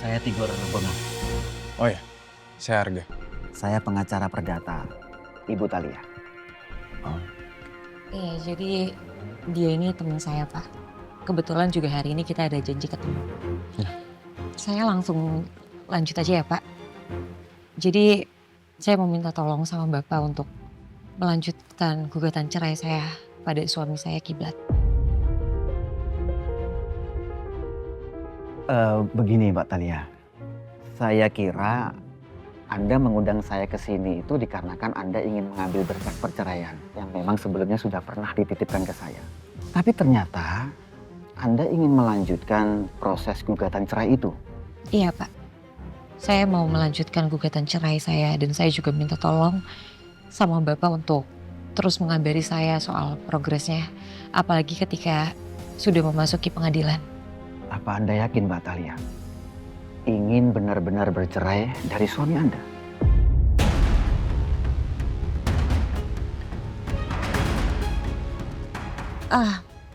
Saya Tigor Bonang. Oh ya, saya Arga. Saya pengacara perdata, Ibu Talia. Oh. Iya, jadi dia ini teman saya, Pak. Kebetulan juga hari ini kita ada janji ketemu. Ya. Saya langsung lanjut aja ya, Pak. Jadi saya mau minta tolong sama Bapak untuk melanjutkan gugatan cerai saya pada suami saya, Kiblat. Begini Mbak Talia, saya kira Anda mengundang saya ke sini itu dikarenakan Anda ingin mengambil berkas perceraian yang memang sebelumnya sudah pernah dititipkan ke saya. Tapi ternyata Anda ingin melanjutkan proses gugatan cerai itu. Iya, Pak. Saya mau melanjutkan gugatan cerai saya dan saya juga minta tolong sama Bapak untuk terus mengabari saya soal progresnya. Apalagi ketika sudah memasuki pengadilan. Apa Anda yakin Mbak Talia ingin benar-benar bercerai dari suami Anda?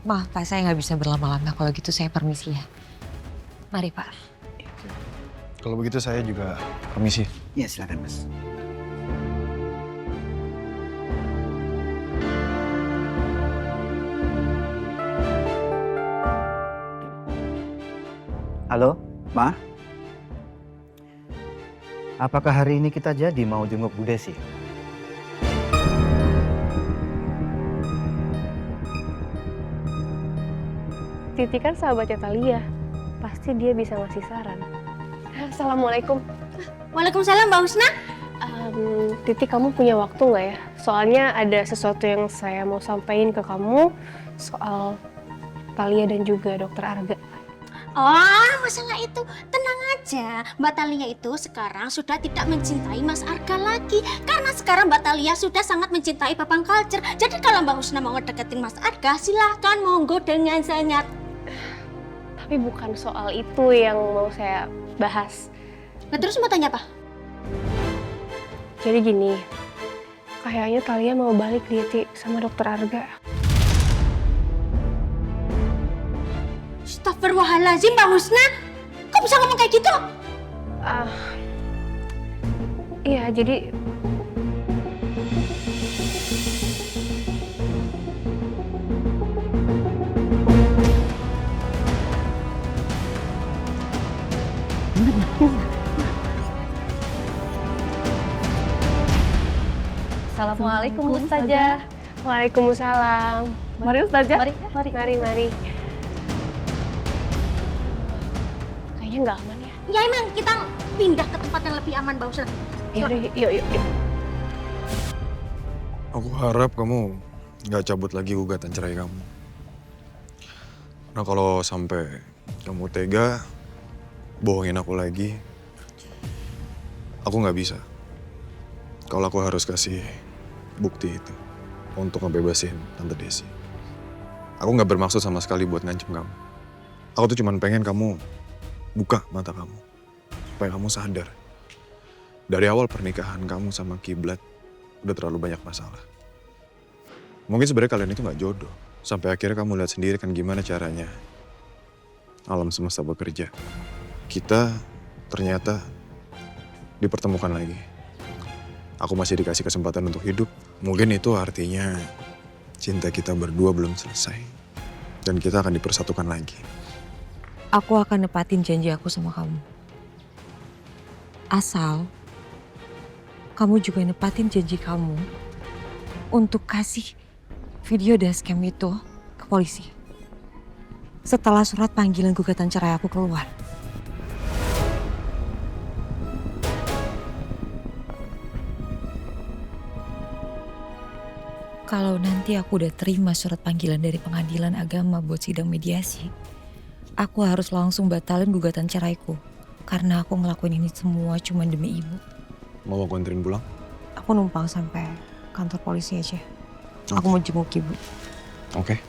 Maaf Pak, saya nggak bisa berlama-lama. Kalau gitu saya permisi ya. Mari Pak. Kalau begitu saya juga permisi. Ya silakan Mas. Halo, Ma? Apakah hari ini kita jadi mau jenguk Bu Desi? Titi kan sahabatnya Talia, pasti dia bisa ngasih saran. Assalamualaikum. Waalaikumsalam Mbak Husna. Titi kamu punya waktu nggak ya? Soalnya ada sesuatu yang saya mau sampaikan ke kamu soal Talia dan juga Dokter Arga. Oh, masalah itu tenang aja. Mbak Talia itu sekarang sudah tidak mencintai Mas Arga lagi. Karena sekarang Mbak Talia sudah sangat mencintai Babang Culture. Jadi kalau Mbak Husna mau ngedeketin Mas Arga, silahkan monggo dengan sangat. Tapi bukan soal itu yang mau saya bahas. Nah terus mau tanya apa? Jadi gini, kayaknya Talia mau balik Ti sama Dokter Arga. Astagfirullahaladzim Mbak Husna. Kok bisa ngomong kayak gitu? Iya, jadi Assalamualaikum Ustazah. Waalaikumsalam. Mari Ustazah. Mari. Kayaknya nggak aman ya. Ya emang kita pindah ke tempat yang lebih aman Mbak Husna. Yaudah, yuk. Aku harap kamu nggak cabut lagi gugatan cerai kamu. Nah kalau sampai kamu tega bohongin aku lagi, aku nggak bisa. Kalau aku harus kasih bukti itu untuk ngebebasin Tante Desi. Aku nggak bermaksud sama sekali buat ngancem kamu. Aku tuh cuma pengen kamu buka mata kamu, supaya kamu sadar. Dari awal pernikahan kamu sama Kiblat udah terlalu banyak masalah. Mungkin sebenarnya kalian itu nggak jodoh. Sampai akhirnya kamu lihat sendiri kan gimana caranya alam semesta bekerja. Kita ternyata dipertemukan lagi. Aku masih dikasih kesempatan untuk hidup. Mungkin itu artinya cinta kita berdua belum selesai. Dan kita akan dipersatukan lagi. Aku akan nepatin janji aku sama kamu. Asal kamu juga nepatin janji kamu untuk kasih video dashcam itu ke polisi. Setelah surat panggilan gugatan cerai aku keluar. Kalau nanti aku udah terima surat panggilan dari pengadilan agama buat sidang mediasi, aku harus langsung batalin gugatan ceraiku. Karena aku ngelakuin ini semua cuma demi ibu. Mau aku anterin pulang? Aku numpang sampai kantor polisi aja. Aku mau jenguk ibu. Oke.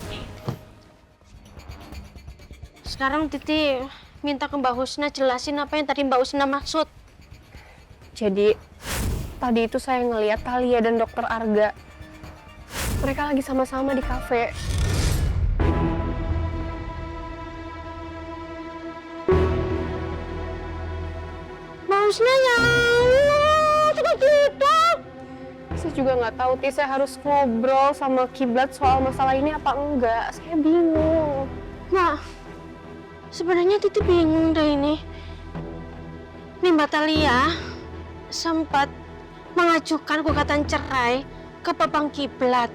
Sekarang Titi minta ke Mbak Husna jelasin apa yang tadi Mbak Husna maksud. Jadi tadi itu saya ngelihat Talia dan Dokter Arga. Mereka lagi sama-sama di kafe. Husna ya Allah, tidak gitu. Saya juga nggak tahu, Ti, saya harus ngobrol sama Kiblat soal masalah ini apa enggak. Saya bingung. Nah, sebenarnya Titi bingung deh ini. Nih Mbak Talia sempat mengajukan gugatan cerai ke Babang Kiblat.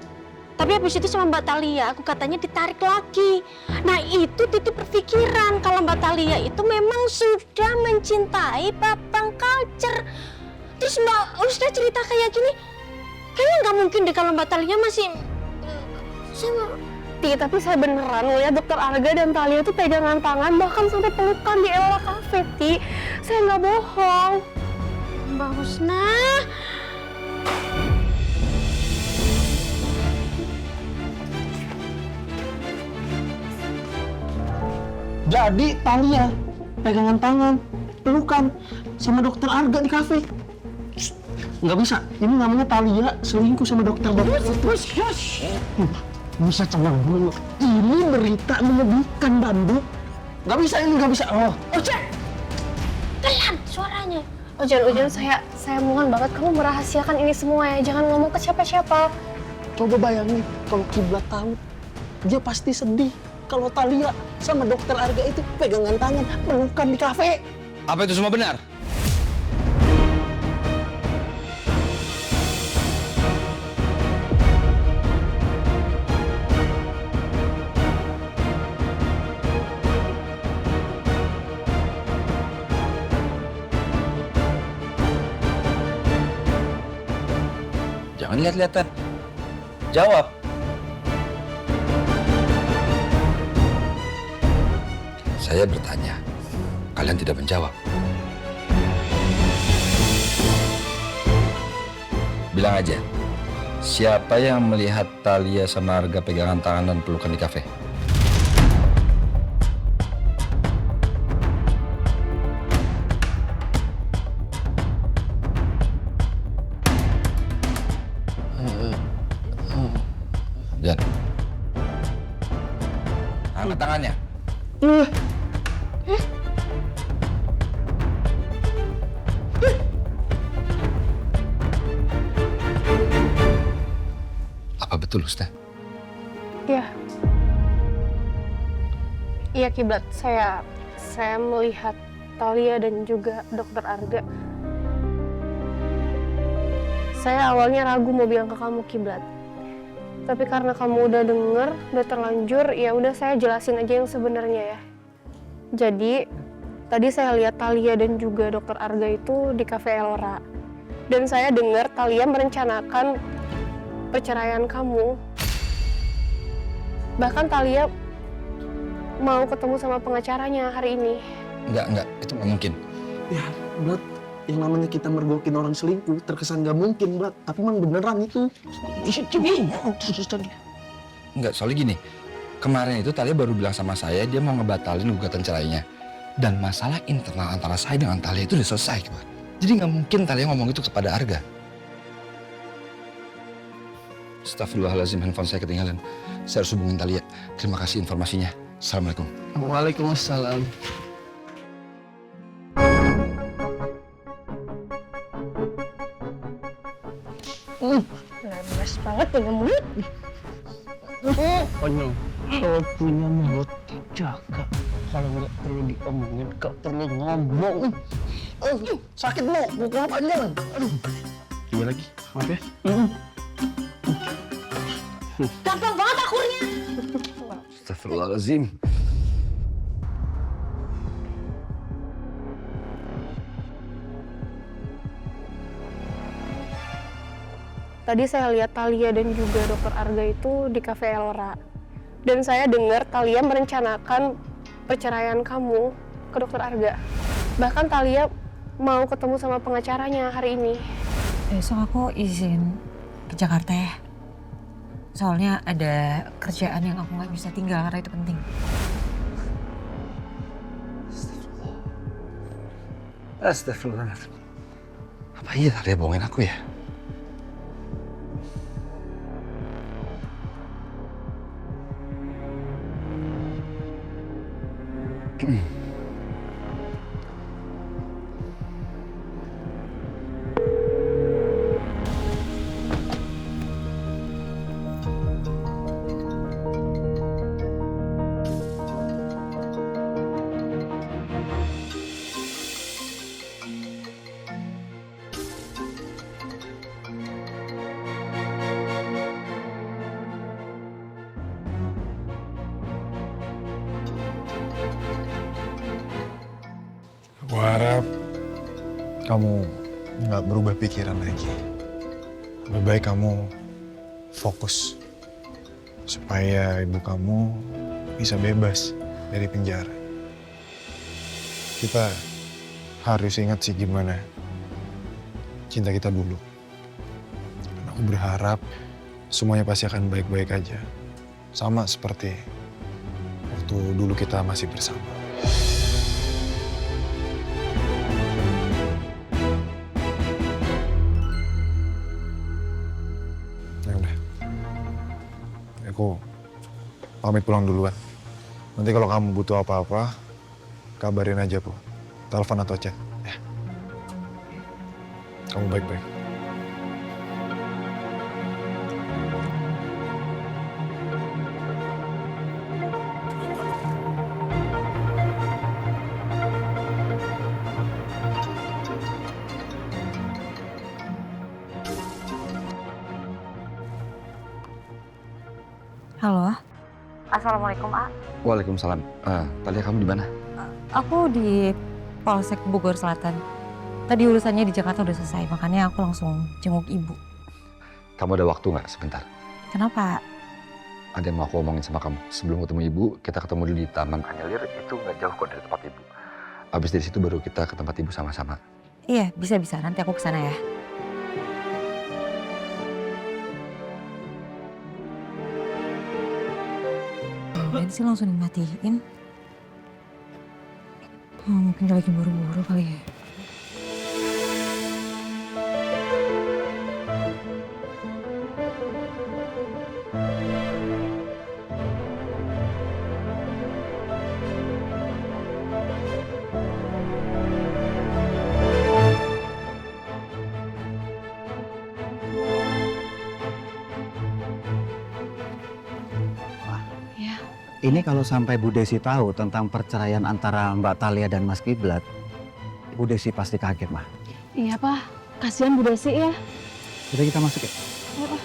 Tapi habis itu sama Mbak Talia gugatannya ditarik lagi. Nah itu Titi berpikiran kalau Mbak Talia itu memang sudah mencintai Babang Culture. Terus Mbak Husna cerita kayak gini, kayaknya nggak mungkin deh kalau Mbak Talia masih sama. Ti, tapi saya beneran ngeliat Dokter Arga dan Talia tuh pegangan tangan bahkan sampai pelukan di Ella Cafe, Ti. Saya nggak bohong. Mbak Husna. Jadi Talia pegangan tangan, pelukan sama Dokter Arga di kafe. Nggak bisa, ini namanya Talia selingkuh sama dokter bapak itu. Bisa tenang dulu, ini berita menyedihkan Bandu. Nggak bisa ini, nggak bisa. Oh, Ojan, pelan suaranya. Ujan, saya mohon banget kamu merahasiakan ini semua ya. Jangan ngomong ke siapa-siapa. coba bayangin kalau Kiblat tahu, dia pasti sedih. Kalau Talia sama Dokter Arga itu pegangan tangan, pelukan di kafe. Apa itu semua benar? Jangan lihat-lihatan. Jawab. Saya bertanya, kalian tidak menjawab. Bilang aja, siapa yang melihat Talia sama Arga pegangan tangan dan pelukan di kafe? Jan, angkat tangannya. Apa betul, Ustaz? Iya. Iya, Kiblat. Saya melihat Talia dan juga Dokter Arga. Saya awalnya ragu mau bilang ke kamu, Kiblat. Tapi karena kamu udah denger, udah terlanjur, ya udah saya jelasin aja yang sebenarnya ya. Jadi, tadi saya lihat Talia dan juga Dokter Arga itu di Cafe Elra. Dan saya dengar Talia merencanakan perceraian kamu. Bahkan Talia mau ketemu sama pengacaranya hari ini. Enggak, itu nggak mungkin. Ya, Blat, yang namanya kita mergokin orang selingkuh terkesan nggak mungkin, Blat. Tapi emang beneran itu. Enggak, soalnya gini. Kemarin itu Talia baru bilang sama saya dia mau ngebatalin gugatan cerainya. Dan masalah internal antara saya dengan Talia itu udah selesai, Pak. Jadi nggak mungkin Talia ngomong itu kepada Arga. Astagfirullahaladzim, handphone saya ketinggalan. Saya harus hubungin Talia. Terima kasih informasinya. Assalamualaikum. Waalaikumsalam. Lemes banget punya mulut. Konyol. Kalau punya mulut jaga. Kalau nggak perlu diomongin, nggak perlu ngomong. Sakit mau, buka panjang. Aduh. Coba lagi, maaf ya. Gampang banget akurnya. Astagfirullahaladzim. Tadi saya lihat Talia dan juga Dokter Arga itu di Cafe Elra. Dan saya dengar Talia merencanakan perceraian kamu ke Dokter Arga. Bahkan Talia mau ketemu sama pengacaranya hari ini. Besok aku izin ke Jakarta ya. Soalnya ada kerjaan yang aku nggak bisa tinggal karena itu penting. Astagfirullahaladzim. Apa iya Talia bohongin aku ya? Gue harap kamu nggak berubah pikiran lagi. Lebih baik kamu fokus supaya ibu kamu bisa bebas dari penjara. Kita harus ingat sih gimana cinta kita dulu. Dan aku berharap semuanya pasti akan baik-baik aja. Sama seperti waktu dulu kita masih bersama. Ya udah. Aku pamit pulang duluan. Nanti kalau kamu butuh apa-apa, kabarin aja, Bu. Telepon atau chat, ya. Kamu baik-baik. Halo. Assalamualaikum, A. Waalaikumsalam. Talia kamu di mana? Aku di Polsek Bogor Selatan. Tadi urusannya di Jakarta udah selesai, makanya aku langsung jenguk ibu. Kamu ada waktu nggak sebentar? Kenapa? Ada yang mau aku omongin sama kamu. Sebelum ketemu ibu, kita ketemu dulu di Taman Anyelir. Itu nggak jauh kok dari tempat ibu. Abis dari situ baru kita ke tempat ibu sama-sama. Iya, bisa-bisa. Nanti aku kesana ya. Dan sih langsung dimatiin. Mungkin dia lagi buru-buru kali ya. Ini kalau sampai Bu Desi tahu tentang perceraian antara Mbak Talia dan Mas Kiblat, Bu Desi pasti kaget, Mah. Iya, Pak. Kasihan Bu Desi ya. Jadi kita masuk ya? Ayo, Pak.